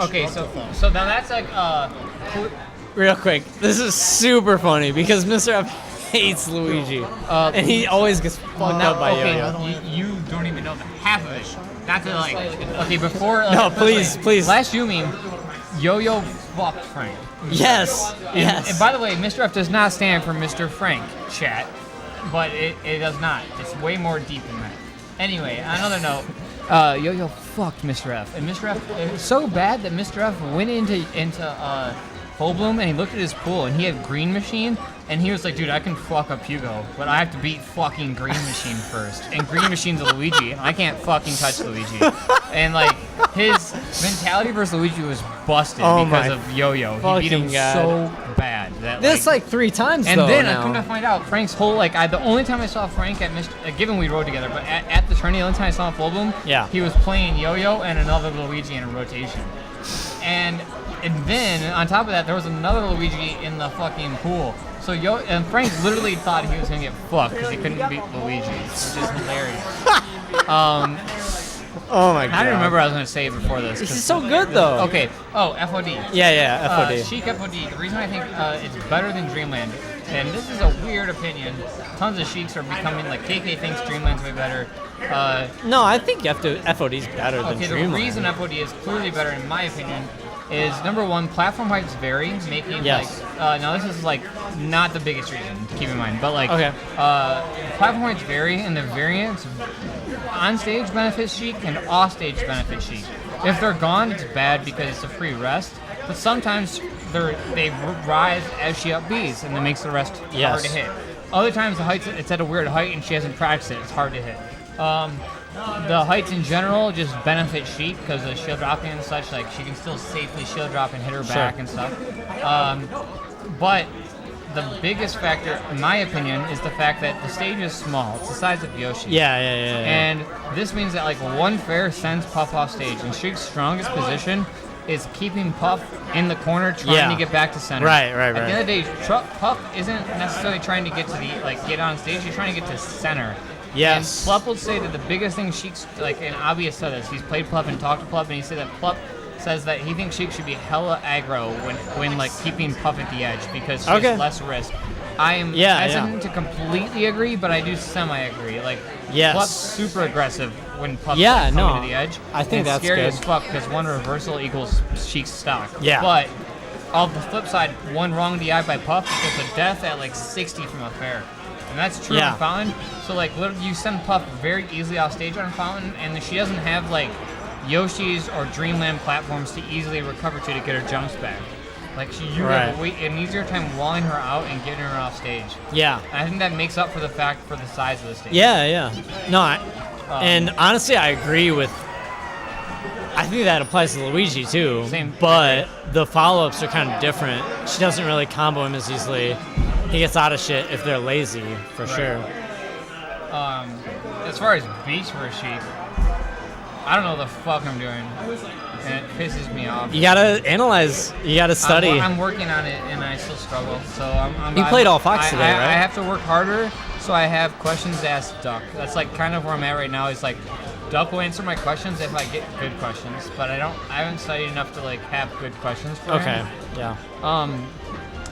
Okay, so now that's like Real quick, this is super funny because Mr. F hates Luigi, and he always gets fucked up by Yo-Yo. You don't even know the half of it. Not to like. Okay, before. No, please. Last Yumi, Yo-Yo fucked Frank. Yes. And by the way, Mr. F does not stand for Mr. Frank, chat, but it does not. It's way more deep than that. Anyway, on another note, Yo-Yo fucked Mr. F, and Mr. F it was so bad that Mr. F went into Full Bloom and he looked at his pool and he had Green Machine and he was like, dude, I can fuck up Hugo, but I have to beat fucking Green Machine first. And Green Machine's a Luigi, and I can't fucking touch Luigi. And like his mentality versus Luigi was busted because of Yo-Yo. He beat him so bad that this like 3 times. And though, then now. I come to find out Frank's whole the only time I saw Frank at given we rode together, but at the tourney, the only time I saw him Full Bloom, he was playing Yo-Yo and another Luigi in a rotation. And then on top of that, there was another Luigi in the fucking pool. So and Frank literally thought he was gonna get fucked because he couldn't beat Luigi, which is hilarious. Oh my god! I don't remember what I was gonna say before this. This is so good though. Okay. Oh, FOD. Yeah, FOD. Chic FOD. The reason I think it's better than Dreamland, and this is a weird opinion. Tons of Chics are becoming like KK thinks Dreamland's way better. No, I think FOD's better than Dreamland. Okay, the reason FOD is clearly better in my opinion is number one, platform heights vary, making now this is like not the biggest reason to keep in mind, but like platform heights vary and the variance on stage benefits Chic and off stage benefits Chic. If they're gone, it's bad because it's a free rest, but sometimes they rise as she up Bs and that makes the rest hard to hit. Other times the heights it's at a weird height and she hasn't practiced it, it's hard to hit. The heights in general just benefit Chic because of shield dropping and such. Like she can still safely shield drop and hit her back and stuff. But the biggest factor, in my opinion, is the fact that the stage is small. It's the size of Yoshi. Yeah. And this means that like one fair sends Puff off stage, and Chic's strongest position is keeping Puff in the corner, trying to get back to center. Right. At the end of the day, Puff isn't necessarily trying to get to get on stage. He's trying to get to center. Yes. And Plup will say that the biggest thing Sheik's and Obvious said this. He's played Plup and talked to Plup, and he said that Plup says that he thinks Sheik should be hella aggro when like keeping Puff at the edge because she has less risk. I am hesitant to completely agree, but I do semi-agree. Like Plup's super aggressive when Puff's coming to the edge. I think that's scary good. as fuck because one reversal equals Sheik's stock. Yeah. But on the flip side, one wrong DI by Puff equals a death at like 60 from a fair. And that's true on Fountain. So like literally you send Puff very easily off stage on Fountain, and she doesn't have like Yoshi's or Dreamland platforms to easily recover to get her jumps back. Like you have an easier time walling her out and getting her off stage. Yeah. And I think that makes up for the fact for the size of the stage. Yeah. No, and honestly, I agree with. I think that applies to Luigi too. Same. But the follow-ups are kind of different. She doesn't really combo him as easily. He gets out of shit if they're lazy, for sure. As far as beats for Sheik, I don't know what the fuck I'm doing. And it pisses me off. You gotta analyze. You gotta study. I'm working on it, and I still struggle. So You played all Fox today, right? I have to work harder, so I have questions to ask Duck. That's like kind of where I'm at right now. Is like Duck will answer my questions if I get good questions, but I haven't studied enough to like have good questions for him. Yeah.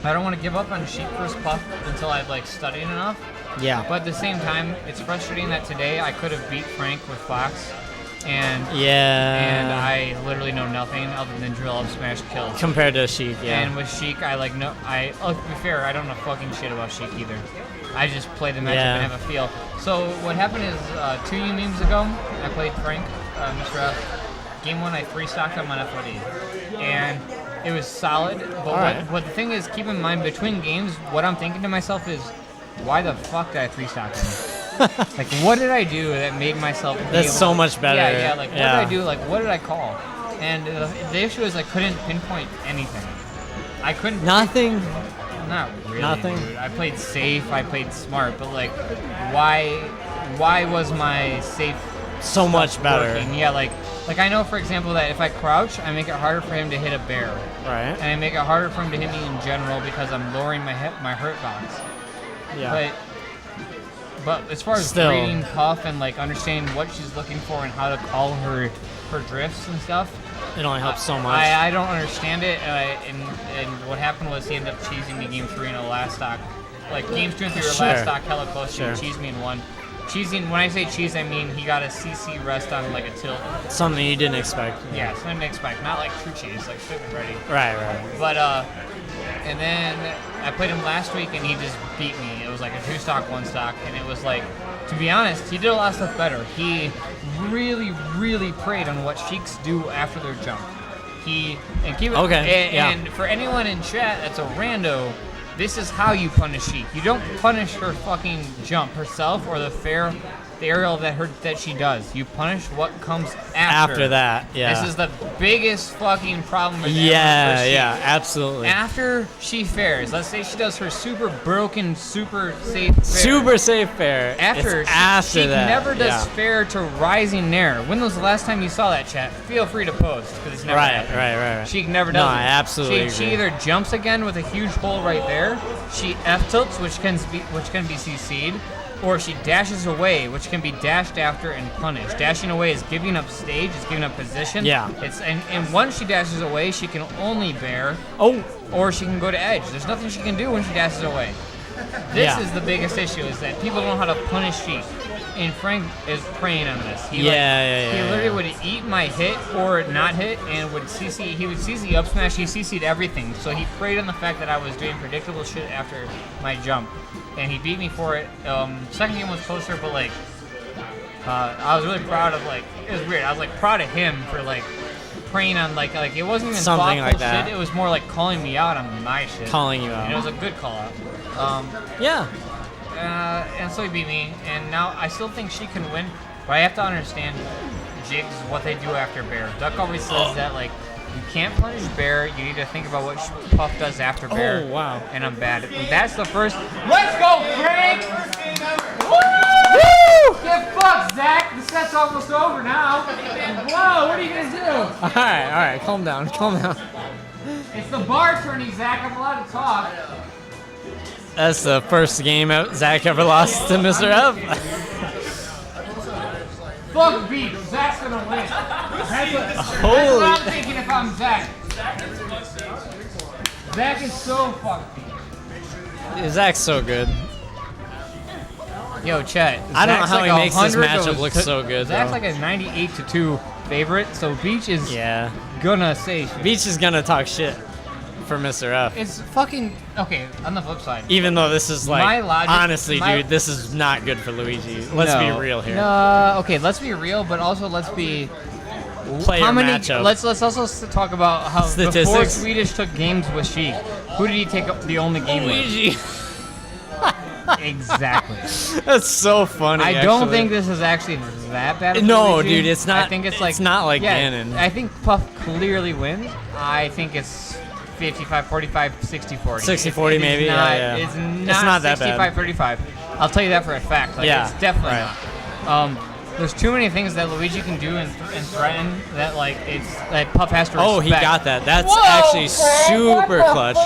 I don't want to give up on Sheik vs. Puff until I've like studied enough. Yeah. But at the same time, it's frustrating that today I could have beat Frank with Fox, and I literally know nothing other than drill up, smash, kill. Compared to Sheik, And with Sheik, to be fair, I don't know fucking shit about Sheik either. I just play the matchup and have a feel. So what happened is 2 memes ago, I played Frank, Mr. F. Game 1, I 3-stocked him on FOD, and it was solid. But what the thing is, keep in mind between games, what I'm thinking to myself is, why the fuck did I 3-stock him? Like, what did I do that made myself? That's so much better. Yeah. Like, what did I do? Like, what did I call? And the issue is I couldn't pinpoint anything. I couldn't. Nothing. Not really. Nothing. Dude. I played safe. I played smart. But like, why was my safe so much better? Working? Yeah, like I know, for example, that if I crouch, I make it harder for him to hit a bear. Right. And I make it harder for him to hit me in general because I'm lowering my hurt box. Yeah. But as far as reading Puff and like understanding what she's looking for and how to call her for drifts and stuff. It only helps so much. I don't understand it, and what happened was he ended up cheesing me game 3 in a last stock. Like, games 2 and 3 were last stock, hella close. He cheesed me in 1. Cheesing, when I say cheese, I mean he got a CC rest on like a tilt. Something you didn't expect. Yeah, something to expect. Not like true cheese, like shit and ready. Right. But, and then I played him last week and he just beat me. It was like a 2 stock, 1 stock, and it was like, to be honest, he did a lot of stuff better. He really, really preyed on what Sheiks do after their jump. And for anyone in chat that's a rando, this is how you punish Sheik. You don't punish her fucking jump herself or the aerial that she does. You punish what comes after that. Yeah. This is the biggest fucking problem. Yeah, absolutely. After she fares, let's say she does her super broken, super safe fair. Super safe fair. After she that. never does fair to rising nair. When was the last time you saw that, chat? Feel free to post because it's never happened. Right. She never does it. I absolutely She either jumps again with a huge hole right there. She F tilts, which can be CC'd. Or she dashes away, which can be dashed after and punished. Dashing away is giving up stage, it's giving up position. Yeah. And once she dashes away, she can only bear. Or she can go to edge. There's nothing she can do when she dashes away. This is the biggest issue, is that people don't know how to punish Sheik. And Frank is preying on this. He literally would eat my hit or not hit, and would CC. He would CC up smash. He CC'd everything. So he preyed on the fact that I was doing predictable shit after my jump, and he beat me for it. Second game was closer, but like, I was really proud of like. It was weird. I was like proud of him for like preying on like it wasn't even something like that. Shit. It was more like calling me out on my shit. Calling you out. And it was a good call out. And so he beat me, and now I still think she can win, but I have to understand Jigs, what they do after Bear. Duck always says that, like, you can't punish Bear, you need to think about what Puff does after Bear. Oh, wow. And I'm bad. That's the first. Let's go, Frank! Woo! Get fucked, Zach! The set's almost over now. Whoa, what are you gonna do? Alright, calm down. It's the bar turning, Zach. I'm allowed to talk. That's the first game Zach ever lost to Mr. F. Fuck beef. Zach's gonna win. That's what I'm thinking if I'm Zach. Zach is so fucked beef. Zach's so good. Yo, chat. I don't know how he makes this matchup look so good. Zach's like a 98-2 favorite, so Beach is gonna say shit. Beach is gonna talk shit for Mr. F. It's fucking okay. On the flip side, even though this is like, honestly, dude, this is not good for Luigi. Let's be real here. No, okay, let's be real, but also let's be. Player matchup. Let's also talk about how statistics. Before Swedish took games with Sheik, who did he take up the only game Luigi. with? Exactly. That's so funny. I don't think this is actually that bad. No, Luigi. dude, it's not. I think it's not like Ganon. I think Puff clearly wins. I think it's 55-45, 60-40. 60-40 maybe. It's not that bad. 65-35. I'll tell you that for a fact. Like, it's definitely not. There's too many things that Luigi can do and threaten that like it's like Puff has to respect. Oh, he got that. That's actually super clutch.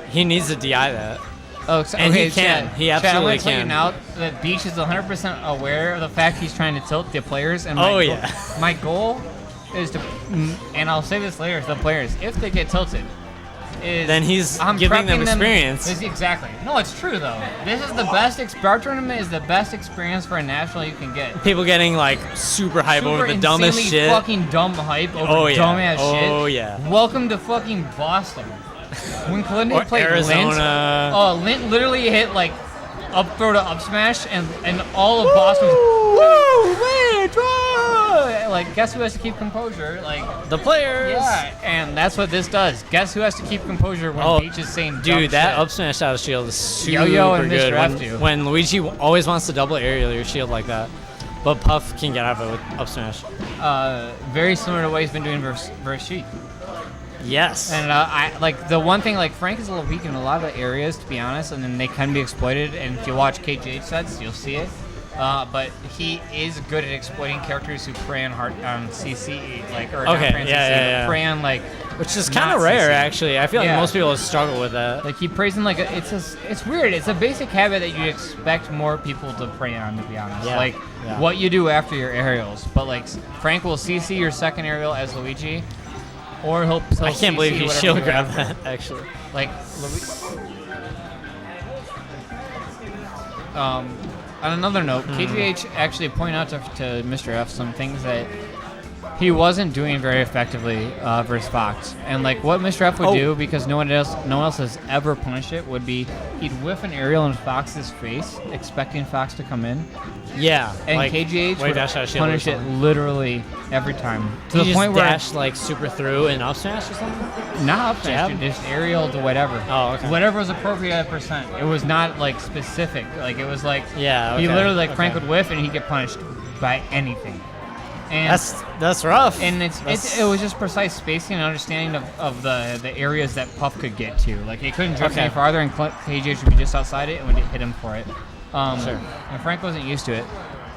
He needs to DI that. Oh, so, and okay, he can. He absolutely can. I'm tell you now that Beach is 100% aware of the fact he's trying to tilt the players. And my goal is to, and I'll say this later to the players, if they get tilted, then he's giving them experience. Exactly. No, it's true though. This is the best. Bar tournament is the best experience for a national you can get. People getting like super hype over the dumbest shit. Fucking dumb hype over dumbass shit. Oh yeah. Welcome to fucking Boston. When Clinton played Arizona. Lint literally hit like up throw to up smash, and all of Boston was like, guess who has to keep composure? Like the players. Yeah, and that's what this does. Guess who has to keep composure when Peach is saying dude, that shit. Up smash out of shield is super Yoyo and good. Mr. F do. When Luigi always wants to double aerial your shield like that, but Puff can get out of it with up smash. Very similar to what he's been doing versus Sheik. Yes. And I like the one thing, like Frank is a little weak in a lot of areas, to be honest, and then they can be exploited. And if you watch KGH sets, you'll see it. but he is good at exploiting characters who prey on CC, like or okay, not prey on like, which is kind of rare CC. Actually. I feel like most people struggle with that. Like he preys on it's weird. It's a basic habit that you expect more people to prey on, to be honest. Yeah. Like what you do after your aerials, but like Frank will CC your second aerial as Luigi, or he'll I can't CC believe he shield grabbed that actually. Like. On another note, KGH actually pointed out to Mr. F some things that he wasn't doing very effectively versus Fox. And like what Mr. F would do, because no one else has ever punished it, would be he'd whiff an aerial in Fox's face, expecting Fox to come in. Yeah. And like, KGH would punish it literally every time. To the point where dash like super through and up smash or something? Not up smash, dude, just aerial to whatever. Oh, okay. Whatever was appropriate at percent. It was not like specific. Like it was like he literally like Frank would whiff and he'd get punished by anything. And that's rough. And it was just precise spacing and understanding of the areas that Puff could get to. Like he couldn't drift any farther, and KGH would be just outside it and would hit him for it. Sure. And Frank wasn't used to it.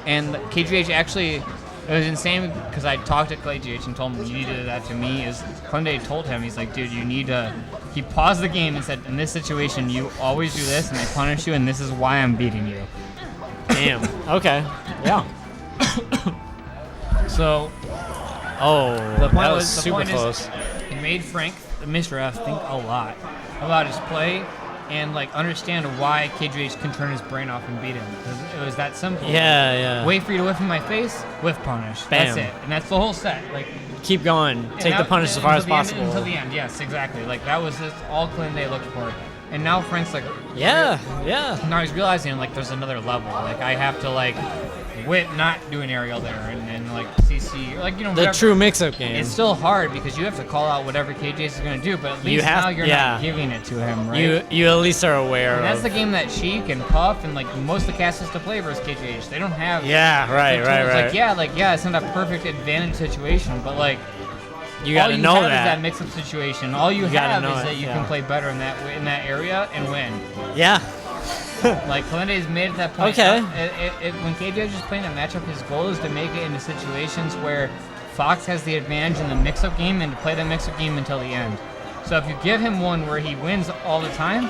And KGH actually, it was insane because I talked to KGH and told him you need to do that to me. Is Clende told him, he's like, dude, you need to. He paused the game and said, in this situation, you always do this, and I punish you, and this is why I'm beating you. Damn. Okay. Yeah. So, the point was super close. It made Frank, Mr. F, think a lot about his play and like understand why KGH can turn his brain off and beat him. It was that simple. Yeah. Wait for you to whiff in my face, whiff punish. Bam. That's it, and that's the whole set. Like keep going, take the punish as far as possible until the end. Yes, exactly. Like that was just all Clende looked for. And now Frank's like, yeah. Now he's realizing like there's another level. Like I have to like whip, not do an aerial there, and like CC, like the true mix-up game. It's still hard because you have to call out whatever KJ is going to do, but at least now you're not giving it to him, right? You at least are aware. And that's the game that Sheik and Puff and like most of the cast has to play versus KJH. They don't have. Right. It's not a perfect advantage situation, but like. You gotta know that. Is that mix-up situation. All you have is that you can play better in that area and win. Yeah. Like Calende's made at that point. Okay. When KJ is just playing a matchup, his goal is to make it into situations where Fox has the advantage in the mix-up game and to play the mix-up game until the end. So if you give him one where he wins all the time,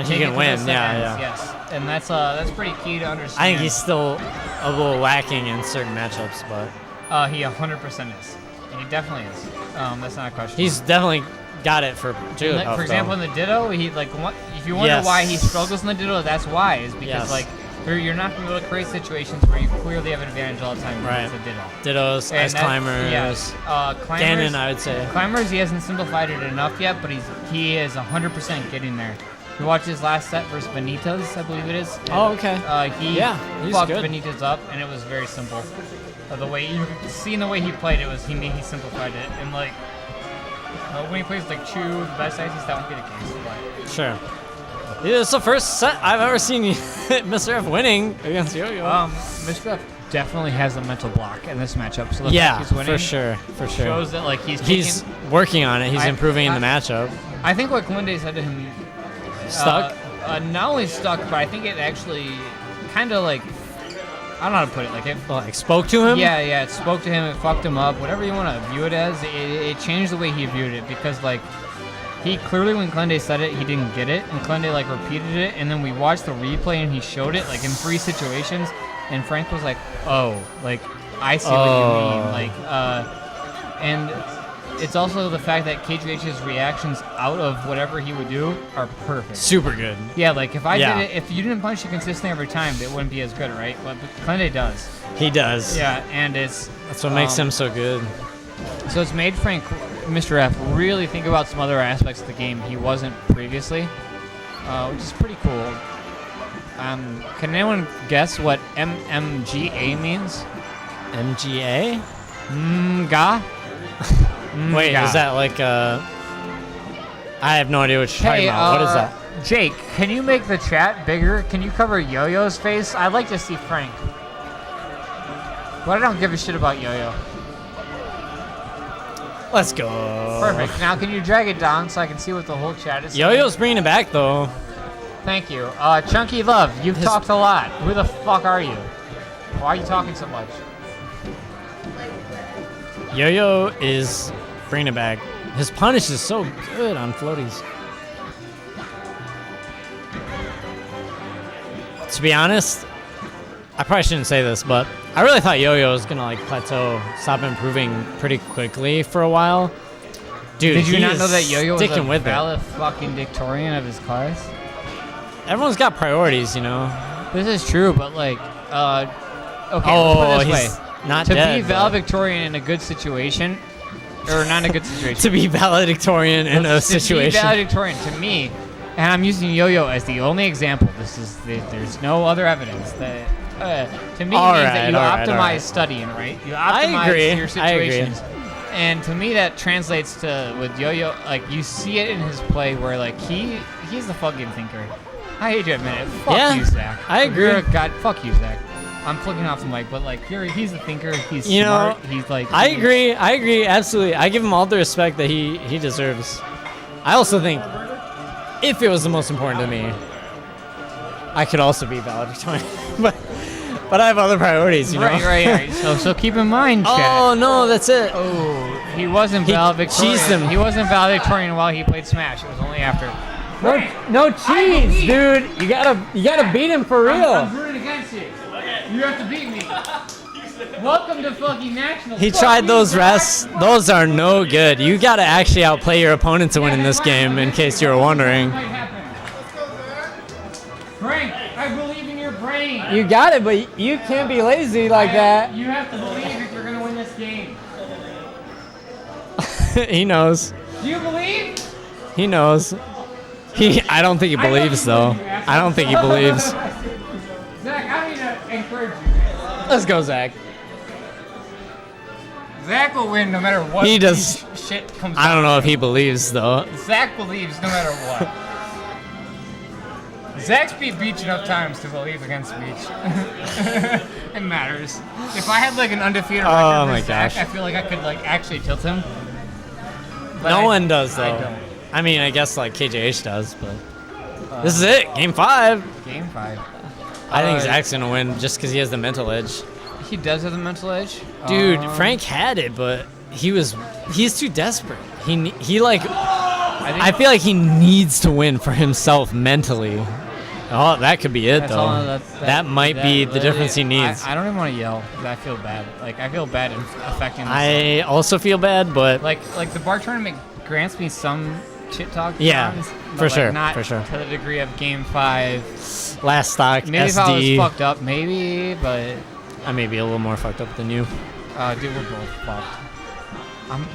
he can win. Yes, and that's pretty key to understand. I think he's still a little lacking in certain matchups, but he 100% is. He definitely is. That's not a question. He's definitely got it for Jigglypuff. For example, in the Ditto, he like if you wonder why he struggles in the Ditto, that's why. Is because like you're not going to be able to create situations where you clearly have an advantage all the time. Right. It's a Ditto. Dittos, ice climbers. Yes. Climbers. Ganon, I would say. Climbers, he hasn't simplified it enough yet, but he is 100% getting there. You watched his last set versus Benitez, I believe it is. Okay. He fucked Benitez up, and it was very simple. The way you could see in the way he played it was he simplified it, and like when he plays like Chu, the best ICs, that won't be the case. But. Sure. It's the first set I've ever seen Mr. F winning against Yoyo. Mr. F definitely has a mental block in this matchup. So the fact he's winning, for sure. Shows that like he's working on it. He's improving in the matchup. I think what Clende said to him stuck. Not only stuck, but I think it actually kind of like. I don't know how to put it. Like it spoke to him? Yeah, it spoke to him. It fucked him up. Whatever you want to view it as, it changed the way he viewed it because like he clearly when Clende said it, he didn't get it, and Clende like repeated it, and then we watched the replay and he showed it like in 3 situations, and Frank was like, "Oh, like I see what you mean." Like, and it's also the fact that KGH's reactions out of whatever he would do are perfect. Super good. Yeah, like if I did it, if you didn't punch it consistently every time, it wouldn't be as good, right? But Clende does. He does. Yeah, and that's what makes him so good. So it's made Frank, Mr. F, really think about some other aspects of the game he wasn't previously, which is pretty cool. Can anyone guess what MMGA means? MGA? Ga? Wait, is that like I have no idea what you're talking about. What is that? Jake, can you make the chat bigger? Can you cover Yo-Yo's face? I'd like to see Frank. But I don't give a shit about Yo-Yo. Let's go. Perfect. Now can you drag it down so I can see what the whole chat is saying? Yo-Yo's bringing it back though. Thank you. Chunky Love, you've talked a lot. Who the fuck are you? Why are you talking so much? Yo-Yo is bringing it back. His punish is so good on floaties. To be honest, I probably shouldn't say this, but I really thought Yo-Yo was gonna like plateau, stop improving pretty quickly for a while. Dude, did you not know that Yo-Yo was a with valid fucking Victorian of his class? Everyone's got priorities, you know. This is true, but like, okay, oh, let's put it this way. Not to dead, be valedictorian in a good situation, or not in a good situation. To be valedictorian in a situation. To be valedictorian, to me, and I'm using Yo-Yo as the only example. There's no other evidence that to me means that you optimize studying, right? You optimize your situations. And to me, that translates to with Yo-Yo, like you see it in his play where like he's the fucking thinker. I hate to admit it. Fuck you, Zach. I agree. You're a god. Fuck you, Zach. I'm flicking off the mic, but like he's a thinker. He's smart. He's like. I agree, absolutely. I give him all the respect that he deserves. I also think if it was the most important to me, I could also be valedictorian, but I have other priorities, you know. Right. So keep in mind, chat. Oh no, that's it. Oh, he wasn't valedictorian. He wasn't valedictorian while he played Smash. It was only after. No cheese, dude. You gotta beat him for real. I'm rooting against you. You have to beat me. Welcome to fucking nationals. He tried those rests. Those are no good. You gotta actually outplay your opponent to win in this game, in case you were wondering. Frank, I believe in your brain. You got it, but you can't be lazy like that. You have to believe if you're gonna win this game. He knows. Do you believe? He knows. I don't think he believes, though. I don't think he believes. Zach, I need to encourage you. Let's go, Zach. Zach will win no matter what. He does. Shit comes. I don't know if he believes, though. Zach believes no matter what. Zach's beat Beach enough times to believe against Beach. It matters. If I had like an undefeated record with Zach, I feel like I could like actually tilt him. But no one does, though. I don't. I mean, I guess like KJH does, but this is it. Game 5. Game 5. I think Zach's gonna win just because he has the mental edge. He does have the mental edge, dude. Frank had it, but he's too desperate. He like I feel like he needs to win for himself mentally. Oh, that could be it though. That might be the difference he needs. I don't even want to yell because I feel bad. Like I feel bad in affecting. I also feel bad, but like the bar tournament grants me some shit talk. Yeah, for sure. Not for sure. To the degree of Game 5. Last stock. Maybe SD. if I was fucked up, maybe, but I may be a little more fucked up than you. Dude, we're both fucked. I'm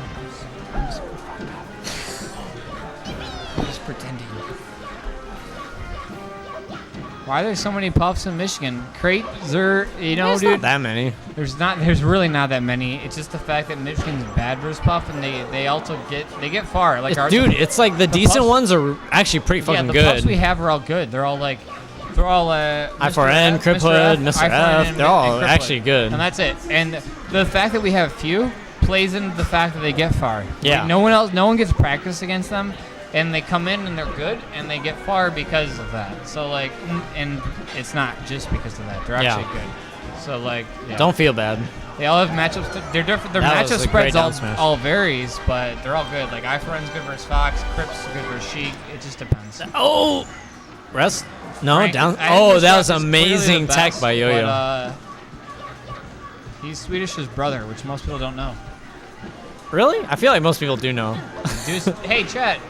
just pretending. Why are there so many puffs in Michigan? There's not that many. There's really not that many. It's just the fact that Michigan's bad versus puff, and they also get far. Like it's like the decent puffs, ones are actually pretty fucking good. Yeah, the puffs we have are all good. They're all I4N, Criphood, Mr. F. They're all actually good. And that's it. And the fact that we have few plays into the fact that they get far. Yeah. Like no one gets practice against them. And they come in and they're good, and they get far because of that. So like, and it's not just because of that. They're actually good. So like, don't feel bad. They all have matchups. They're different. Their matchup spreads all varies, but they're all good. Like I4N's good versus Fox, Crips good versus Sheik. It just depends. Oh, rest. No, Frank, down. Oh, that was amazing tech by Yo-Yo. But, he's Swedish's brother, which most people don't know. Really? I feel like most people do know. Hey, Chet.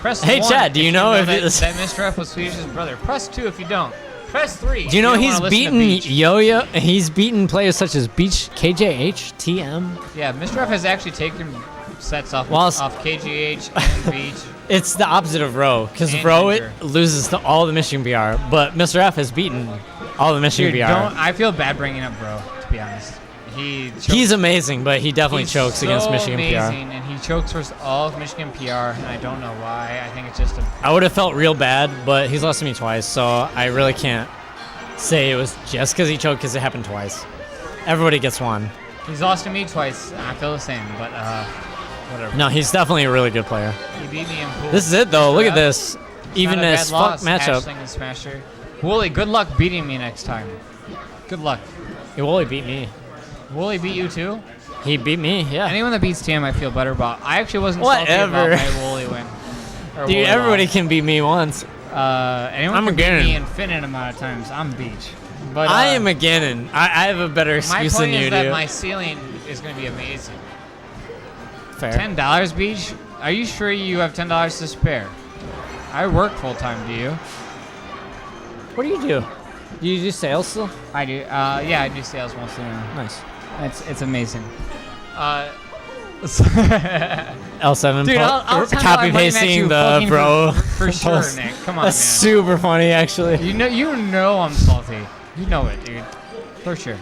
Press hey, 1 Chad, do you know if that Mr. F was Swedish's brother? Press 2 if you don't. Press 3. Do you know he's beaten Yo-Yo? He's beaten players such as Beach, KJH, TM. Yeah, Mr. F has actually taken sets off KGH and Beach. It's the opposite of Roe, because Roe loses to all the Michigan PR, but Mr. F has beaten all the Michigan PR. I feel bad bringing up Roe, to be honest. He's amazing, but he definitely chokes against Michigan PR. And he chokes versus all of Michigan PR, and I don't know why. I think it's just I would have felt real bad, but he's lost to me twice, so I really can't say it was just because he choked, because it happened twice. Everybody gets one. He's lost to me twice, and I feel the same, but whatever. No, he's definitely a really good player. He beat me in pool. This is it, though. Look at this. Even as fuck matchup. And Smasher. Wooly, good luck beating me next time. Good luck. Wooly beat me. Wooly beat you too? He beat me, yeah. Anyone that beats Tim, I feel better about. I actually wasn't salty about my Wooly win. Dude, everybody can beat me once. Anyone can beat me an infinite amount of times. I'm Beach. But I am a Ganon. I have a better excuse than you do. My point is that my ceiling is going to be amazing. Fair. $10, Beach? Are you sure you have $10 to spare? I work full time. Do you? What do you do? Do you do sales still? I do. Yeah, I do sales mostly now. Nice. It's amazing. L7 dude, I'll copy pasting the bro for sure, Nick. Come on, That's man. super funny, actually. You know I'm salty. You know it, dude. For sure.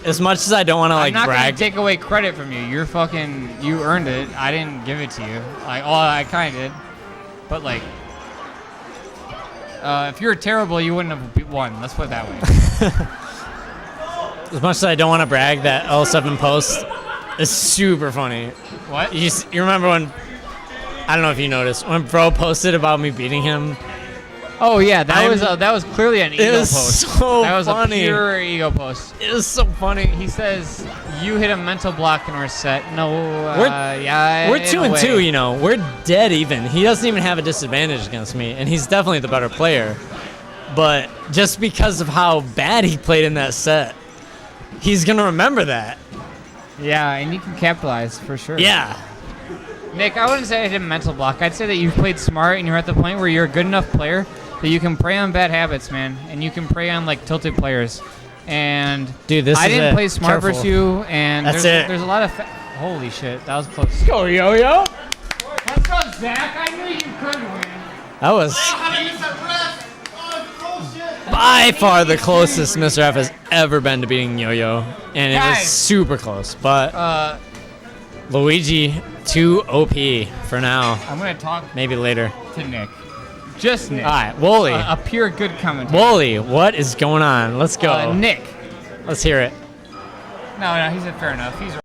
As much as I don't want to like brag, I'm not brag, gonna take away credit from you. You earned it. I didn't give it to you. Like, I kind of did, but like, if you were terrible, you wouldn't have won. Let's put it that way. As much as I don't want to brag, that L7 post is super funny. What? You remember when? I don't know if you noticed when bro posted about me beating him. Oh yeah, that was clearly an ego post. So that was funny. a pure ego post. It was so funny. He says you hit a mental block in our set. No, we're 2-2. You know, we're dead even. He doesn't even have a disadvantage against me, and he's definitely the better player. But just because of how bad he played in that set, he's gonna remember that. Yeah, and you can capitalize for sure. Yeah. Nick, I wouldn't say I hit a mental block. I'd say that you've played smart and you're at the point where you're a good enough player that you can prey on bad habits, man, and you can prey on like tilted players. And dude, I didn't play smart versus you, and there's a lot of holy shit, that was close. Let's go, Yo-Yo. Let's go, Zach. I knew you could win. That was by far the closest Mr. F has ever been to beating Yo-Yo, and it was super close. But Luigi, too OP for now. I'm gonna talk maybe later to Nick. Just Nick. All right, Wooly. A pure good commentator. Wooly, what is going on? Let's go. Nick. Let's hear it. No, he said fair enough. He's